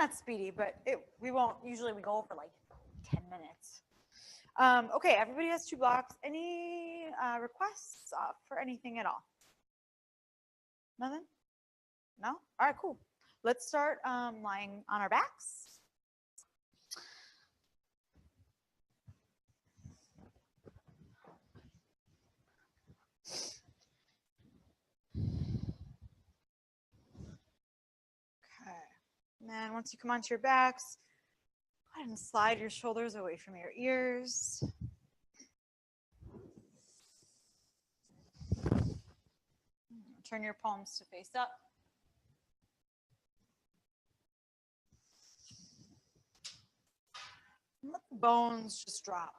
that speedy, but we won't. Usually we go for like 10 minutes. Okay, everybody has 2 blocks. Any requests for anything at all? Nothing? No? All right, cool. Let's start lying on our backs. Okay. And then once you come onto your backs, go ahead and slide your shoulders away from your ears. Turn your palms to face up. And let the bones just drop.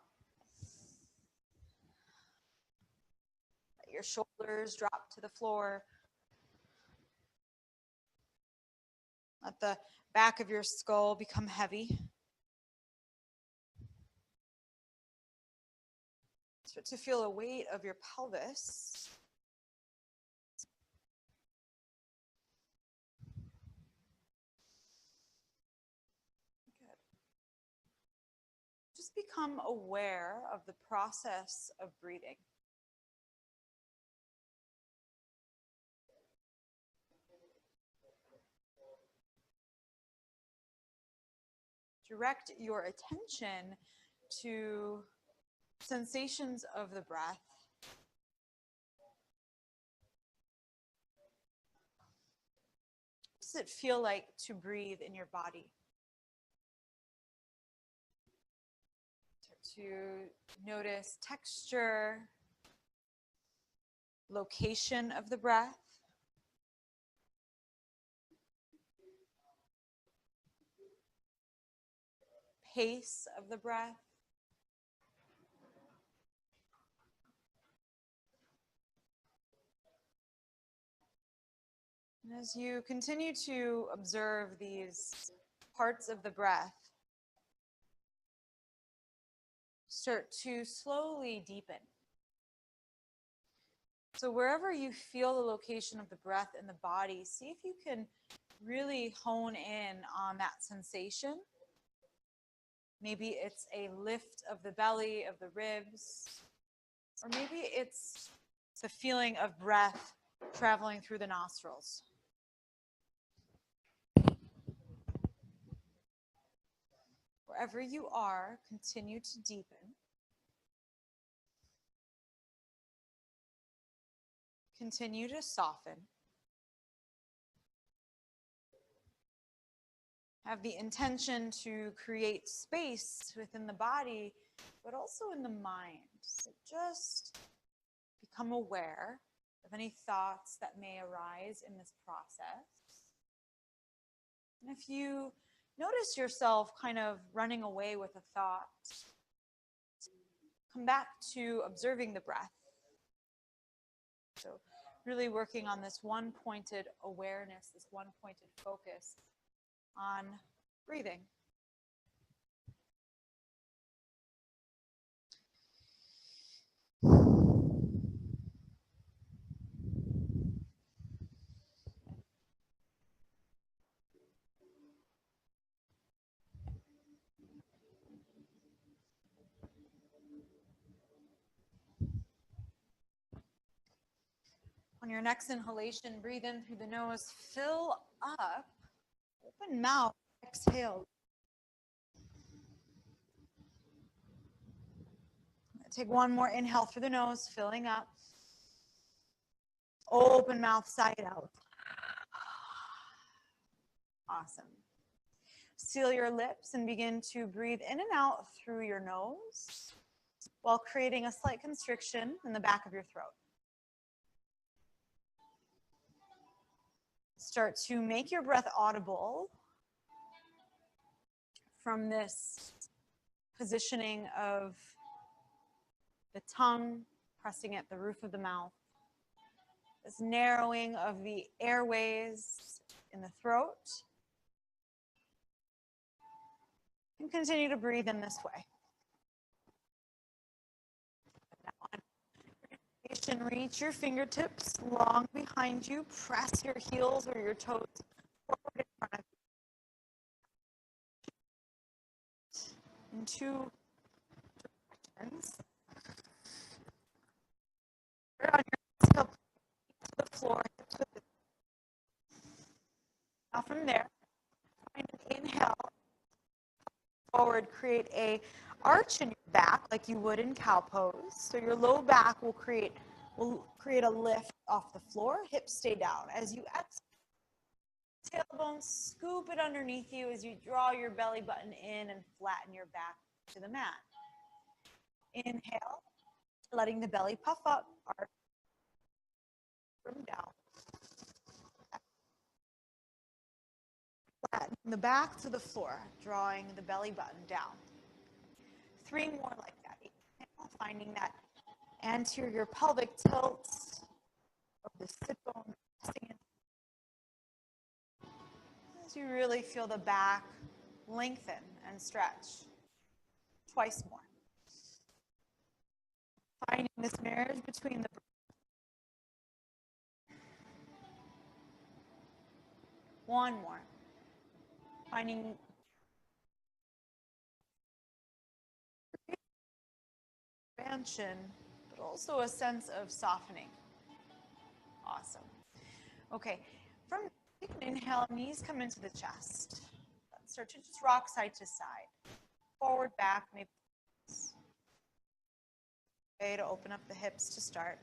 Let your shoulders drop to the floor. Let the back of your skull become heavy. Start to feel a weight of your pelvis. Good. Just become aware of the process of breathing. Direct your attention to sensations of the breath. What does it feel like to breathe in your body? Start to notice texture, location of the breath. Pace of the breath. And as you continue to observe these parts of the breath, start to slowly deepen. So wherever you feel the location of the breath in the body, see if you can really hone in on that sensation. Maybe it's a lift of the belly, of the ribs, or maybe it's the feeling of breath traveling through the nostrils. Wherever you are, continue to deepen. Continue to soften. Have the intention to create space within the body, but also in the mind. So just become aware of any thoughts that may arise in this process. And if you notice yourself kind of running away with a thought, come back to observing the breath. So really working on this one-pointed awareness, this one-pointed focus on breathing. On your next inhalation, breathe in through the nose, fill up, open mouth, exhale. Take one more inhale through the nose, filling up. Open mouth, side out. Awesome. Seal your lips and begin to breathe in and out through your nose while creating a slight constriction in the back of your throat. Start to make your breath audible from this positioning of the tongue pressing at the roof of the mouth, this narrowing of the airways in the throat, and continue to breathe in this way. Reach your fingertips long behind you. Press your heels or your toes forward in front of in two directions. On your exhale, to the floor. Now from there, find an inhale, forward, create a arch in your back like you would in cow pose. So your low back will create a lift off the floor. Hips stay down. As you exhale, tailbone, scoop it underneath you as you draw your belly button in and flatten your back to the mat. Inhale, letting the belly puff up, arch from down. Flatten the back to the floor, drawing the belly button down. 3 more like that. Inhale, finding that anterior pelvic tilt of the sit bone. As you really feel the back lengthen and stretch. Twice more. Finding this marriage between the one more. Finding expansion, but also a sense of softening. Awesome. Okay, from take an inhale, knees come into the chest. Let's start to just rock side to side. Forward, back, maybe. Okay, to open up the hips to start.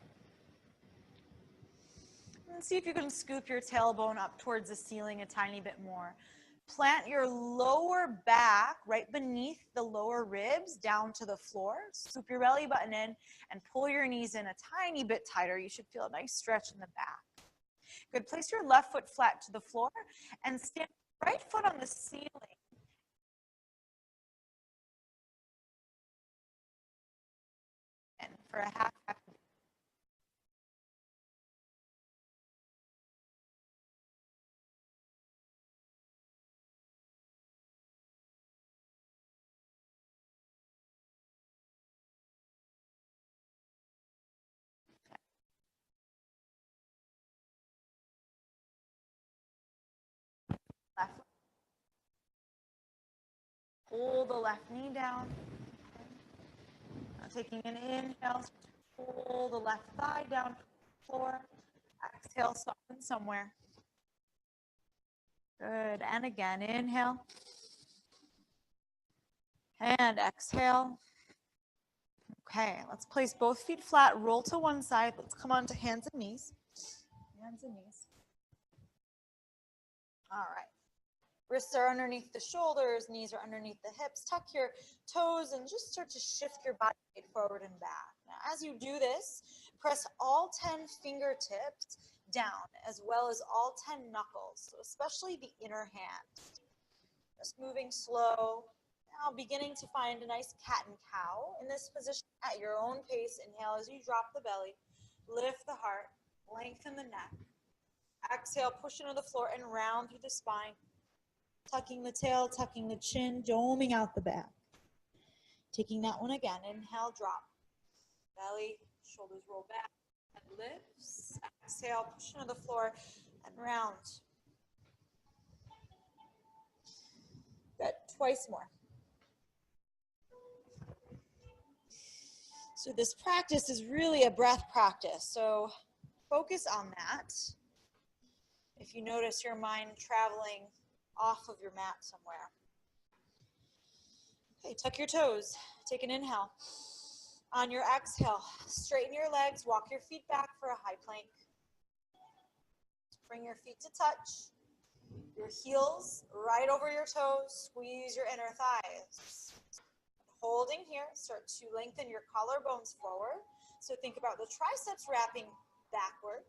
And see if you can scoop your tailbone up towards the ceiling a tiny bit more. Plant your lower back right beneath the lower ribs down to the floor. Scoop your belly button in and pull your knees in a tiny bit tighter. You should feel a nice stretch in the back. Good. Place your left foot flat to the floor and stand right foot on the ceiling. And for a half. Left. Pull the left knee down. Now taking an inhale, pull the left thigh down to the floor. Exhale, soften somewhere. Good. And again, inhale. And exhale. Okay, let's place both feet flat, roll to one side. Let's come on to hands and knees. Hands and knees. All right. Wrists are underneath the shoulders, knees are underneath the hips. Tuck your toes and just start to shift your body weight forward and back. Now, as you do this, press all 10 fingertips down, as well as all 10 knuckles, so especially the inner hand. Just moving slow. Now beginning to find a nice cat and cow in this position at your own pace. Inhale as you drop the belly, lift the heart, lengthen the neck. Exhale, push into the floor and round through the spine. Tucking the tail, tucking the chin, doming out the back. Taking that one again. Inhale, drop. Belly, shoulders roll back, and lifts. Exhale, push into the floor and round. Good. Twice more. So this practice is really a breath practice. So focus on that. If you notice your mind traveling off of your mat somewhere. Okay, tuck your toes. Take an inhale. On your exhale, straighten your legs, walk your feet back for a high plank. Bring your feet to touch. Your heels right over your toes. Squeeze your inner thighs. Holding here, start to lengthen your collarbones forward. So think about the triceps wrapping backward.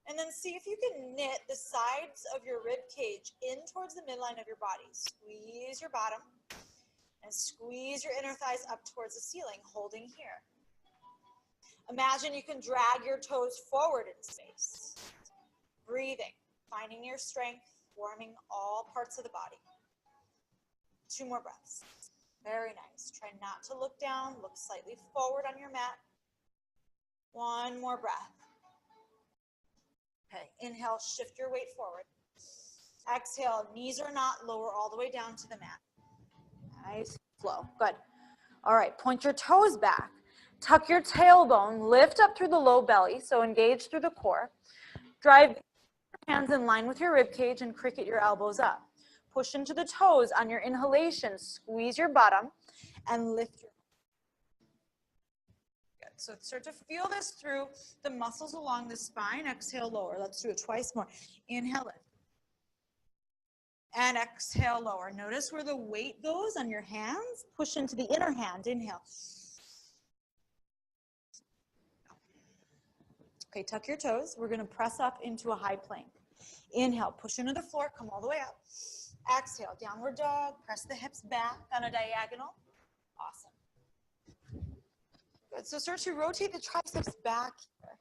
And then see if you can knit the sides of your rib cage in towards the midline of your body. Squeeze your bottom and squeeze your inner thighs up towards the ceiling, holding here. Imagine you can drag your toes forward in space. Breathing, finding your strength, warming all parts of the body. 2 more breaths. Very nice. Try not to look down, look slightly forward on your mat. 1 more breath. Okay, inhale, shift your weight forward. Exhale, knees are not, lower all the way down to the mat. Nice. flow. Good. All right, point your toes back. Tuck your tailbone, lift up through the low belly, so engage through the core. Drive your hands in line with your rib cage and cricket your elbows up. Push into the toes. On your inhalation, squeeze your bottom and lift your. Good. So start to feel this through the muscles along the spine. Exhale, lower. Let's do it twice more. Inhale, lift. And exhale, lower. Notice where the weight goes on your hands. Push into the inner hand. Inhale. Okay, tuck your toes. We're going to press up into a high plank. Inhale, push into the floor, come all the way up. Exhale, downward dog. Press the hips back on a diagonal. Awesome. Good. So start to rotate the triceps back here.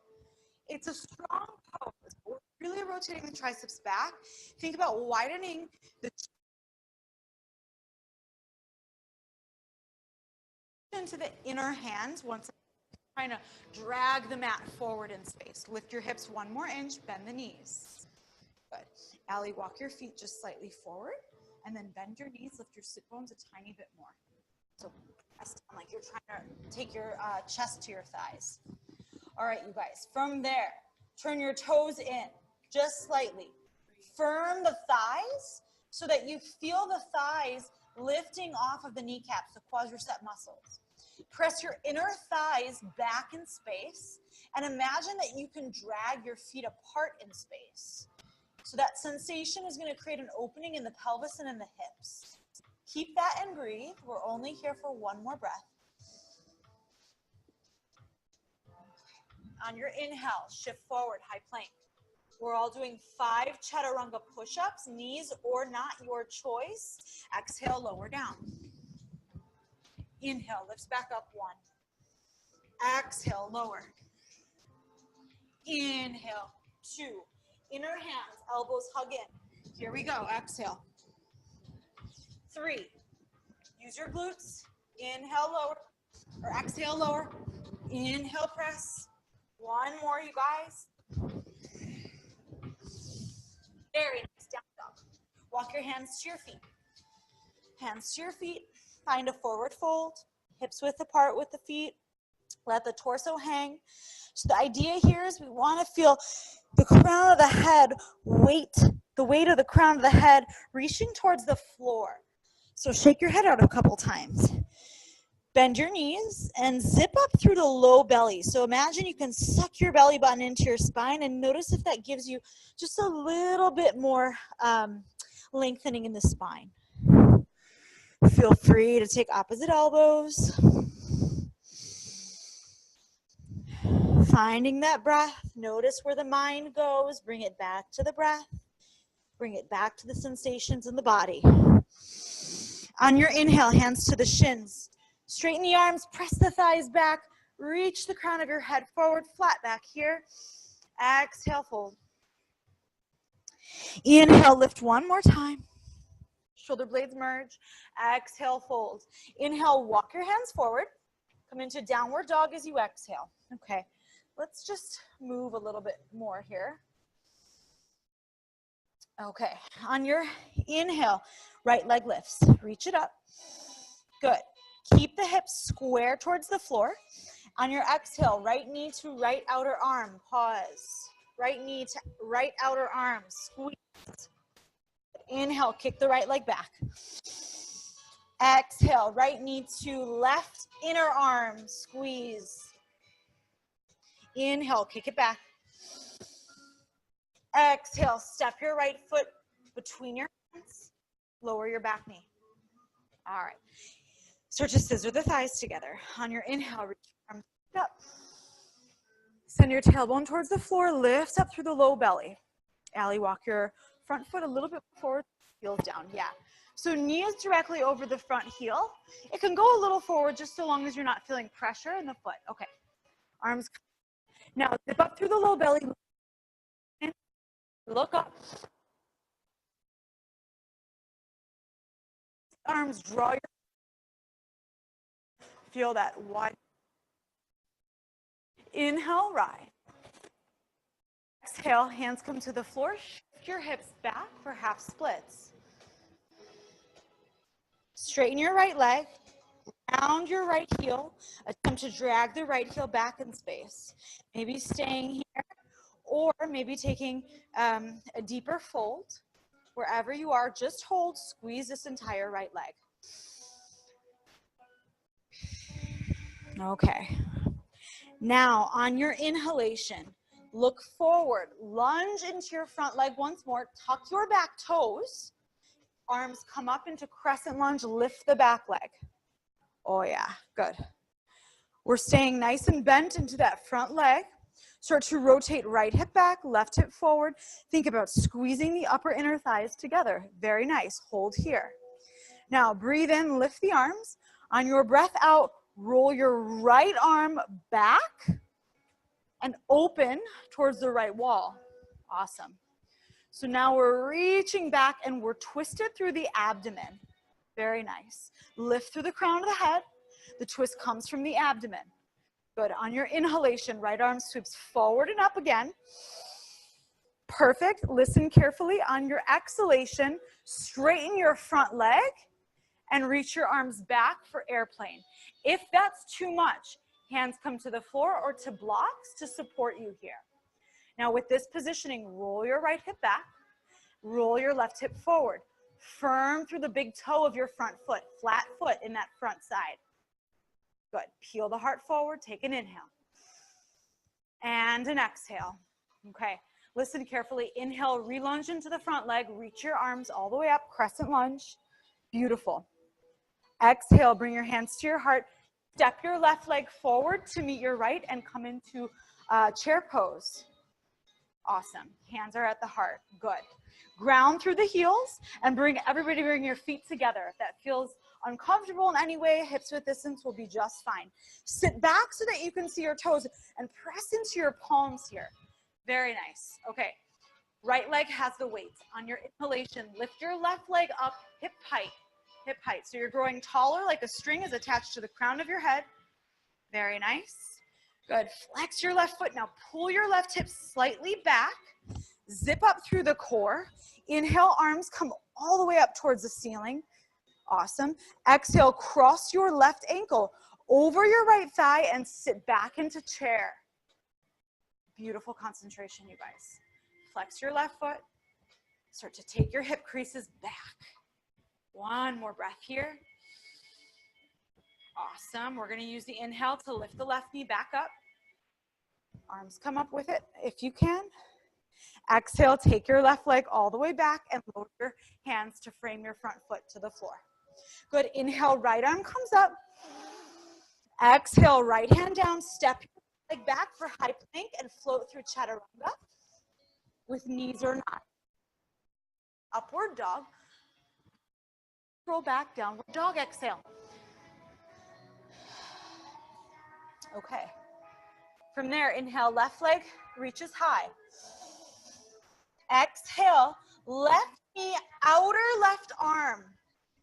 It's a strong pose. We're really rotating the triceps back. Think about widening the into the inner hands once trying to drag the mat forward in space. Lift your hips 1 more inch, bend the knees. Good. Allie, walk your feet just slightly forward and then bend your knees, lift your sit bones a tiny bit more. So press down like you're trying to take your chest to your thighs. All right, you guys, from there, turn your toes in just slightly. Firm the thighs so that you feel the thighs lifting off of the kneecaps, the quadricep muscles. Press your inner thighs back in space and imagine that you can drag your feet apart in space. So that sensation is going to create an opening in the pelvis and in the hips. Keep that and breathe. We're only here for 1 more breath. On your inhale, shift forward, high plank. We're all doing 5 chaturanga push-ups, knees or not, your choice. Exhale, lower down. Inhale, lifts back up 1. Exhale, lower. Inhale, 2. Inner hands, elbows hug in. Here we go, exhale. 3. Use your glutes. Inhale, lower, or exhale, lower. Inhale, press. 1 more, you guys. Very nice, down dog. Walk your hands to your feet. Hands to your feet. Find a forward fold. Hips width apart with the feet. Let the torso hang. So the idea here is we want to feel the crown of the head the weight of the crown of the head reaching towards the floor. So shake your head out a couple times. Bend your knees and zip up through the low belly. So imagine you can suck your belly button into your spine and notice if that gives you just a little bit more lengthening in the spine. Feel free to take opposite elbows. Finding that breath. Notice where the mind goes. Bring it back to the breath. Bring it back to the sensations in the body. On your inhale, hands to the shins. Straighten the arms, press the thighs back, reach the crown of your head forward, flat back here. Exhale, fold. Inhale, lift 1 more time. Shoulder blades merge. Exhale, fold. Inhale, walk your hands forward. Come into downward dog as you exhale. Okay, let's just move a little bit more here. Okay, on your inhale, right leg lifts. Reach it up. Good. Keep the hips square towards the floor. On your exhale, right knee to right outer arm. Pause. Right knee to right outer arm. Squeeze. Inhale, kick the right leg back. Exhale, right knee to left inner arm. Squeeze. Inhale, kick it back. Exhale, step your right foot between your hands. Lower your back knee. All right. Start to scissor the thighs together. On your inhale, reach your arms up. Send your tailbone towards the floor. Lift up through the low belly. Allie, walk your front foot a little bit forward, heels down. Yeah. So knees directly over the front heel. It can go a little forward just so long as you're not feeling pressure in the foot. Okay. Arms. Now zip up through the low belly. Look up. Arms, draw your. Feel that wide. Inhale, rise. Exhale, hands come to the floor. Shift your hips back for half splits. Straighten your right leg. Round your right heel, attempt to drag the right heel back in space. Maybe staying here, or maybe taking a deeper fold. Wherever you are, just hold, squeeze this entire right leg. Okay. Now, on your inhalation, look forward, lunge into your front leg once more, tuck your back toes, arms come up into crescent lunge, lift the back leg. Oh yeah, good. We're staying nice and bent into that front leg. Start to rotate right hip back, left hip forward. Think about squeezing the upper inner thighs together. Very nice, hold here. Now breathe in, lift the arms. On your breath out, roll your right arm back and open towards the right wall. Awesome. So now we're reaching back and we're twisted through the abdomen. Very nice. Lift through the crown of the head. The twist comes from the abdomen. Good. On your inhalation, right arm sweeps forward and up again. Perfect. Listen carefully. On your exhalation, straighten your front leg and reach your arms back for airplane. If that's too much, hands come to the floor or to blocks to support you here. Now with this positioning, roll your right hip back, roll your left hip forward. Firm through the big toe of your front foot, flat foot in that front side. Good. Peel the heart forward, take an inhale. And an exhale. Okay. Listen carefully. Inhale, relunge into the front leg, reach your arms all the way up, crescent lunge. Beautiful. Exhale, bring your hands to your heart. Step your left leg forward to meet your right and come into chair pose. Awesome. Hands are at the heart. Good. Ground through the heels and bring your feet together. If that feels uncomfortable in any way, hips width distance will be just fine. Sit back so that you can see your toes and press into your palms here. Very nice. Okay. Right leg has the weight. On your inhalation, lift your left leg up, hip height. Hip height. So you're growing taller like a string is attached to the crown of your head. Very nice. Good. Flex your left foot. Now pull your left hip slightly back. Zip up through the core. Inhale, arms come all the way up towards the ceiling. Awesome. Exhale, cross your left ankle over your right thigh and sit back into chair. Beautiful concentration, you guys. Flex your left foot. Start to take your hip creases back. One more breath here. Awesome. We're going to use the inhale to lift the left knee back up. Arms come up with it if you can. Exhale, take your left leg all the way back and lower your hands to frame your front foot to the floor. Good. Inhale, right arm comes up. Exhale, right hand down. Step your leg back for high plank and float through chaturanga with knees or not. Upward dog. Roll back, downward dog, exhale. Okay. From there, inhale, left leg reaches high. Exhale, left knee, outer left arm.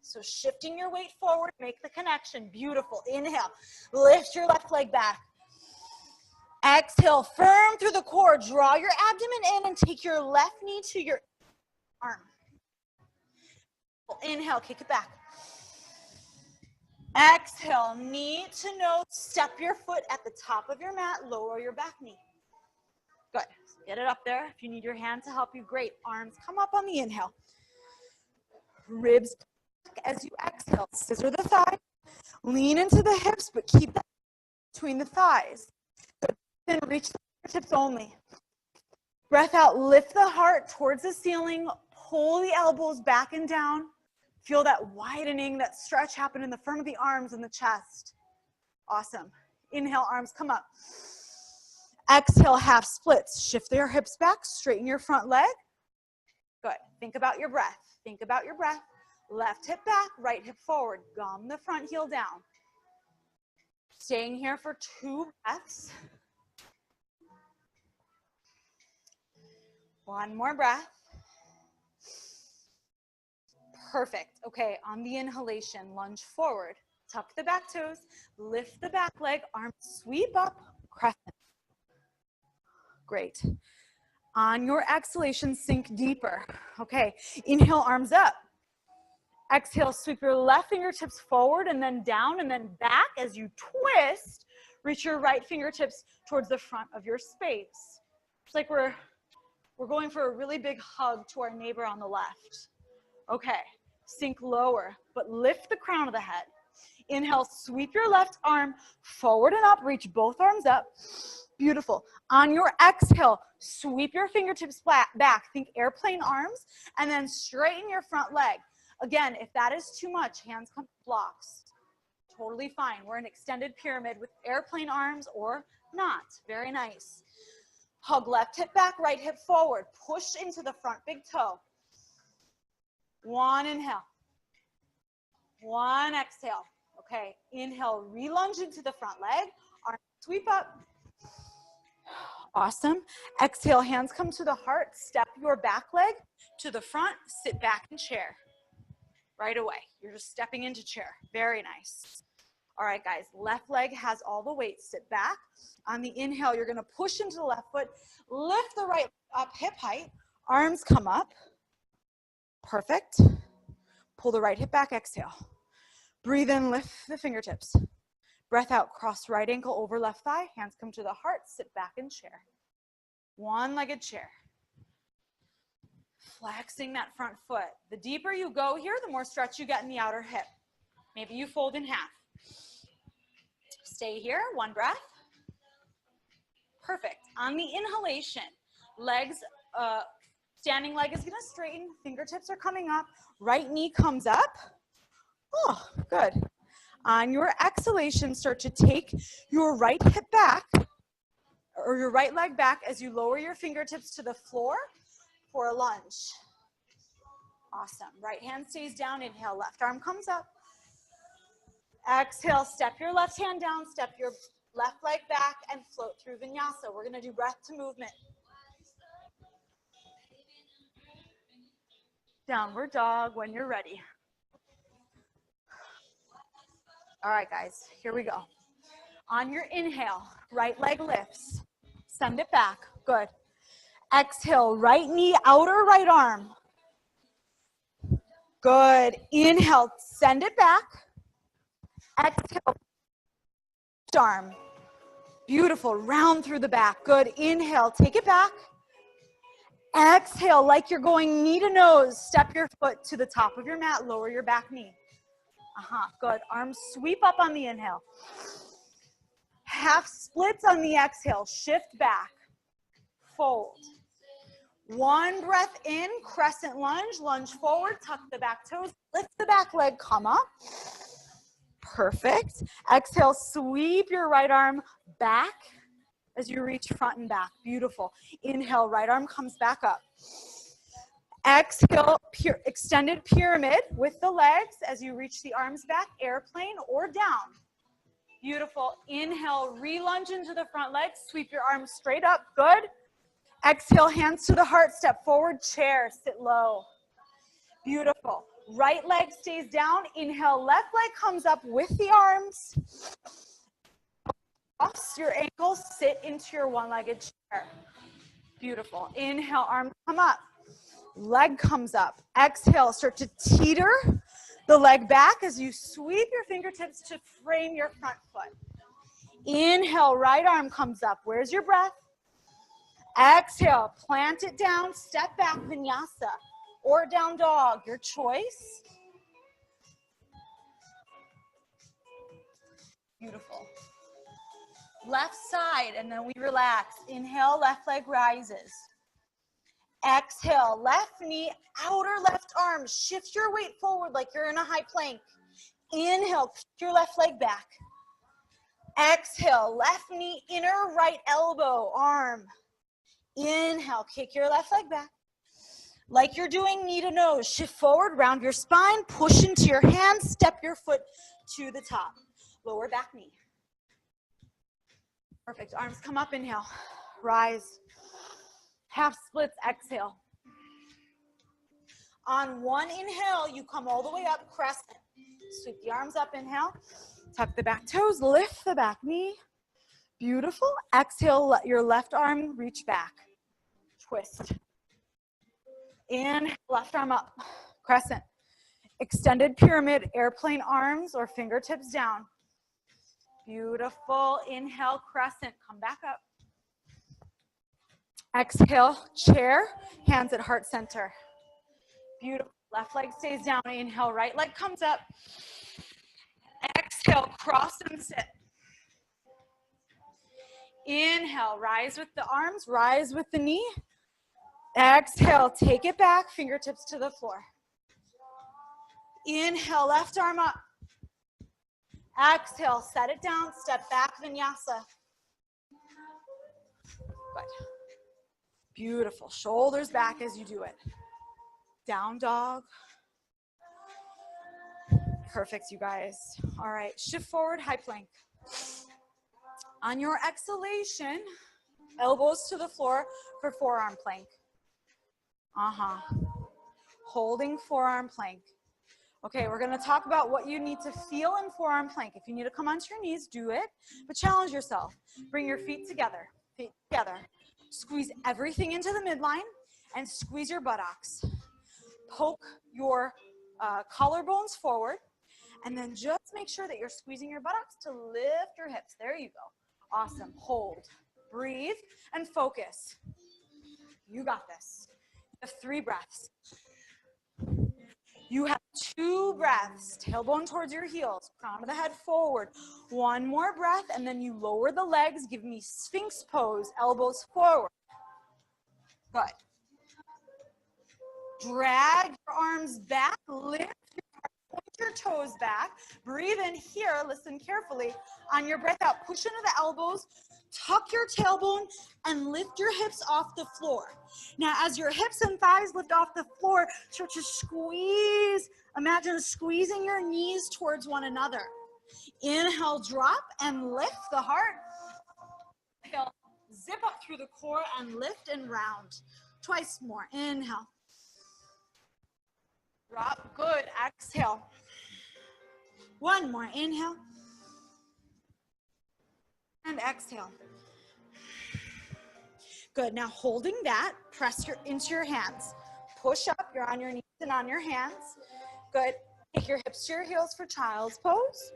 So shifting your weight forward, make the connection. Beautiful. Inhale, lift your left leg back. Exhale, firm through the core. Draw your abdomen in and take your left knee to your arm. Inhale, kick it back. Exhale, knee to nose. Step your foot at the top of your mat. Lower your back knee. Good. Get it up there. If you need your hand to help you, great. Arms come up on the inhale. Ribs back as you exhale. Scissor the thigh. Lean into the hips, but keep that between the thighs. Good. Then reach the fingertips only. Breath out. Lift the heart towards the ceiling. Pull the elbows back and down. Feel that widening, that stretch happen in the front of the arms and the chest. Awesome. Inhale, arms come up. Exhale, half splits. Shift your hips back, straighten your front leg. Good. Think about your breath. Think about your breath. Left hip back, right hip forward. Gum the front heel down. Staying here for 2 breaths. One more breath. Perfect. Okay, on the inhalation, lunge forward. Tuck the back toes, lift the back leg, arms sweep up, crescent. Great. On your exhalation, sink deeper. Okay, inhale, arms up. Exhale, sweep your left fingertips forward and then down and then back as you twist. Reach your right fingertips towards the front of your space. It's like we're going for a really big hug to our neighbor on the left. Okay, sink lower, but lift the crown of the head. Inhale, sweep your left arm forward and up, reach both arms up. Beautiful. On your exhale, sweep your fingertips back. Think airplane arms, and then straighten your front leg. Again, if that is too much, hands come blocks. Totally fine. We're in extended pyramid with airplane arms or not. Very nice. Hug left hip back, right hip forward. Push into the front big toe. One inhale. One exhale. Okay, inhale, re-lunge into the front leg. Arm sweep up. Awesome. Exhale, hands come to the heart. Step your back leg to the front. Sit back in chair. Right away. You're just stepping into chair. Very nice. All right, guys. Left leg has all the weight. Sit back. On the inhale, you're going to push into the left foot. Lift the right up, hip height. Arms come up. Perfect. Pull the right hip back. Exhale. Breathe in, lift the fingertips. Breath out, cross right ankle over left thigh. Hands come to the heart. Sit back in chair. One-legged chair. Flexing that front foot. The deeper you go here, the more stretch you get in the outer hip. Maybe you fold in half. Stay here, one breath. Perfect. On the inhalation, legs, standing leg is gonna straighten, fingertips are coming up, right knee comes up. Oh, good. On your exhalation, start to take your right hip back, or your right leg back as you lower your fingertips to the floor for a lunge. Awesome. Right hand stays down. Inhale, left arm comes up. Exhale, step your left hand down, step your left leg back, and float through vinyasa. We're going to do breath to movement. Downward dog when you're ready. All right, guys, here we go. On your inhale, right leg lifts. Send it back. Good. Exhale, right knee, outer right arm. Good. Inhale, send it back. Exhale, left arm. Beautiful. Round through the back. Good. Inhale, take it back. Exhale, like you're going knee to nose. Step your foot to the top of your mat. Lower your back knee. Good. Arms sweep up on the inhale. Half splits on the exhale. Shift back. Fold. One breath in, crescent lunge. Lunge forward, tuck the back toes. Lift the back leg, come up. Perfect. Exhale, sweep your right arm back as you reach front and back. Beautiful. Inhale, right arm comes back up. Exhale, extended pyramid with the legs as you reach the arms back, airplane or down. Beautiful. Inhale, re-lunge into the front leg. Sweep your arms straight up. Good. Exhale, hands to the heart. Step forward, chair. Sit low. Beautiful. Right leg stays down. Inhale, left leg comes up with the arms. Cross your ankles. Sit into your one-legged chair. Beautiful. Inhale, arms come up. Leg comes up. Exhale, start to teeter the leg back as you sweep your fingertips to frame your front foot. Inhale, right arm comes up. Where's your breath? Exhale, plant it down, step back, vinyasa, or down dog, your choice. Beautiful. Left side, and then we relax. Inhale, left leg rises. Exhale, left knee, outer left arm. Shift your weight forward like you're in a high plank. Inhale, kick your left leg back. Exhale, left knee, inner right elbow, arm. Inhale, kick your left leg back. Like you're doing knee to nose. Shift forward, round your spine, push into your hands, step your foot to the top. Lower back knee. Perfect. Arms come up, inhale. Rise. Half splits, exhale. On one inhale, you come all the way up, crescent. Sweep the arms up, inhale. Tuck the back toes, lift the back knee. Beautiful. Exhale, let your left arm reach back. Twist. Inhale, left arm up, crescent. Extended pyramid, airplane arms or fingertips down. Beautiful. Inhale, crescent. Come back up. Exhale, chair, hands at heart center. Beautiful. Left leg stays down. Inhale, right leg comes up. Exhale, cross and sit. Inhale, rise with the arms, rise with the knee. Exhale, take it back, fingertips to the floor. Inhale, left arm up. Exhale, set it down, step back, vinyasa. Good. Beautiful. Shoulders back as you do it. Down dog. Perfect, you guys. All right, shift forward, high plank. On your exhalation, elbows to the floor for forearm plank. Holding forearm plank. Okay, we're gonna talk about what you need to feel in forearm plank. If you need to come onto your knees, do it, but challenge yourself. Bring your feet together, Squeeze everything into the midline and squeeze your buttocks. Poke your collarbones forward, and then just make sure that you're squeezing your buttocks to lift your hips. There you go. Awesome. Hold, breathe, and focus. You got this. You have 3 breaths. You have 2 breaths. Tailbone towards your heels, crown of the head forward. 1 more breath, and then you lower the legs. Give me Sphinx pose, elbows forward. Good. Drag your arms back, lift your heart, point your toes back. Breathe in here, listen carefully. On your breath out, push into the elbows, tuck your tailbone, and lift your hips off the floor. Now, as your hips and thighs lift off the floor, start to squeeze. Imagine squeezing your knees towards one another. Inhale, drop, and lift the heart. Inhale, zip up through the core and lift and round. Twice more. Inhale. Drop. Good. Exhale. 1 more. Inhale. And exhale. Good. Now holding that, press into your hands. Push up. You're on your knees and on your hands. Good. Take your hips to your heels for child's pose.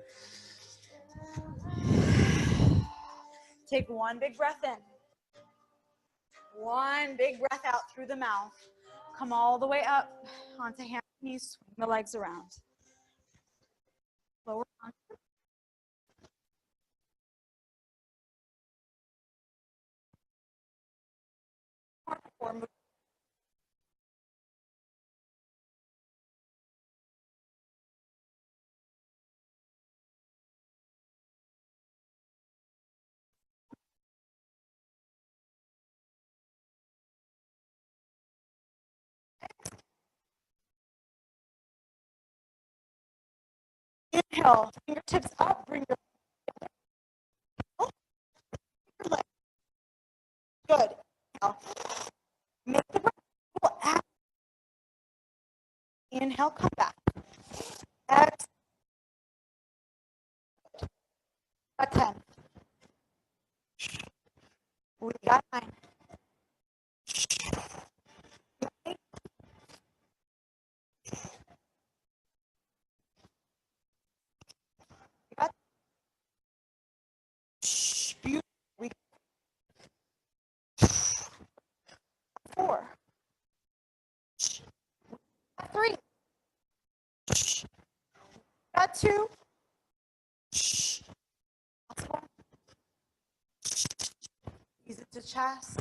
Take 1 big breath in. 1 big breath out through the mouth. Come all the way up onto hands and knees. Swing the legs around. Lower on. Inhale, fingertips up, bring your leg. Good. Inhale. Make the breath out. Inhale, come back. Exhale. Got 10. We got 9. We got beautiful. We got 4. We got 3. We got 2. Last 1. Ease it to chest.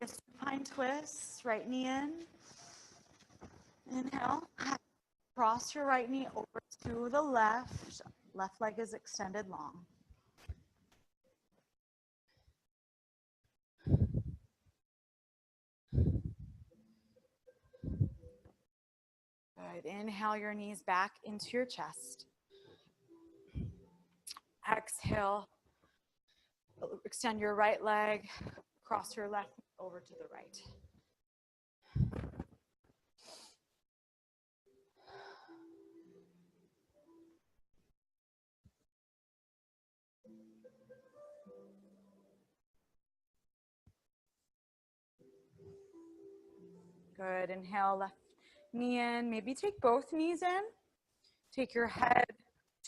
Supine twists, right knee in. Inhale. Cross your right knee over to the left. Left leg is extended long. Good. Inhale your knees back into your chest. Exhale. Extend your right leg. Cross your left over to the right. Good. Inhale, left knee in. Maybe take both knees in. Take your head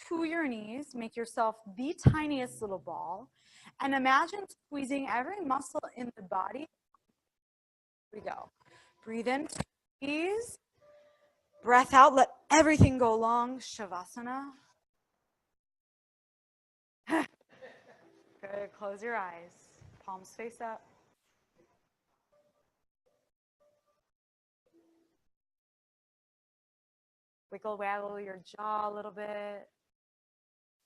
to your knees. Make yourself the tiniest little ball. And imagine squeezing every muscle in the body. Here we go. Breathe in, squeeze. Breath out, let everything go long. Shavasana. Good. Close your eyes. Palms face up. Wiggle, waggle your jaw a little bit.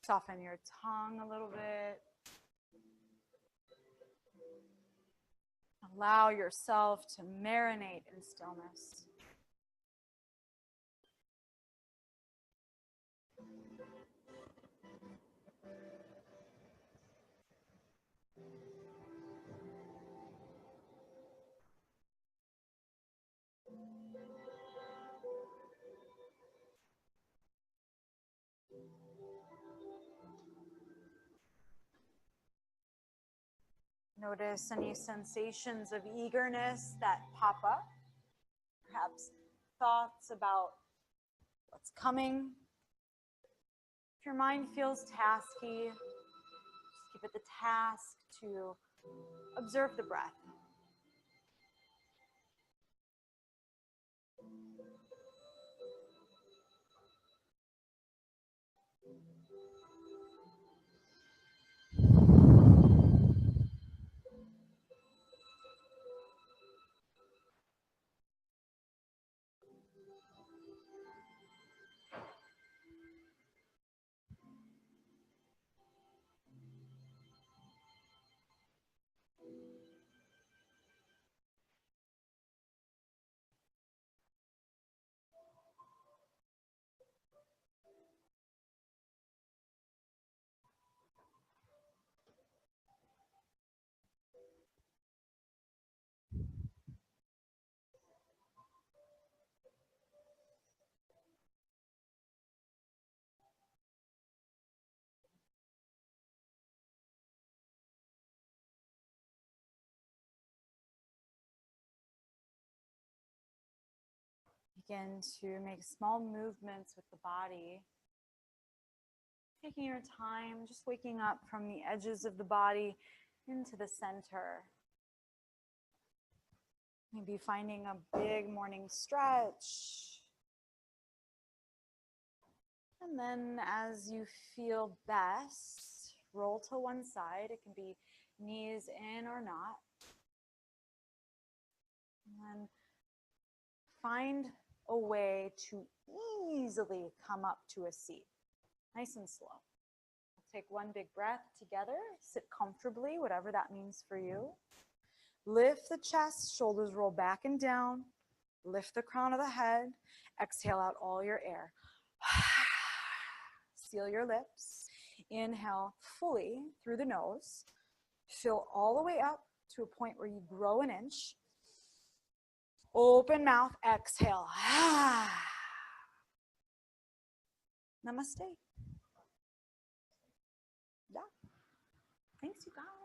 Soften your tongue a little bit. Allow yourself to marinate in stillness. Notice any sensations of eagerness that pop up. Perhaps thoughts about what's coming. If your mind feels tasky, just give it the task to observe the breath. Begin to make small movements with the body. Taking your time, just waking up from the edges of the body into the center. Maybe finding a big morning stretch. And then as you feel best, roll to one side. It can be knees in or not. And then find a way to easily come up to a seat. Nice and slow. Take one big breath together. Sit comfortably, whatever that means for you. Lift the chest, shoulders roll back and down. Lift the crown of the head. Exhale out all your air. Seal your lips. Inhale fully through the nose. Fill all the way up to a point where you grow an inch. Open mouth, exhale. Namaste. Yeah. Thanks, you guys.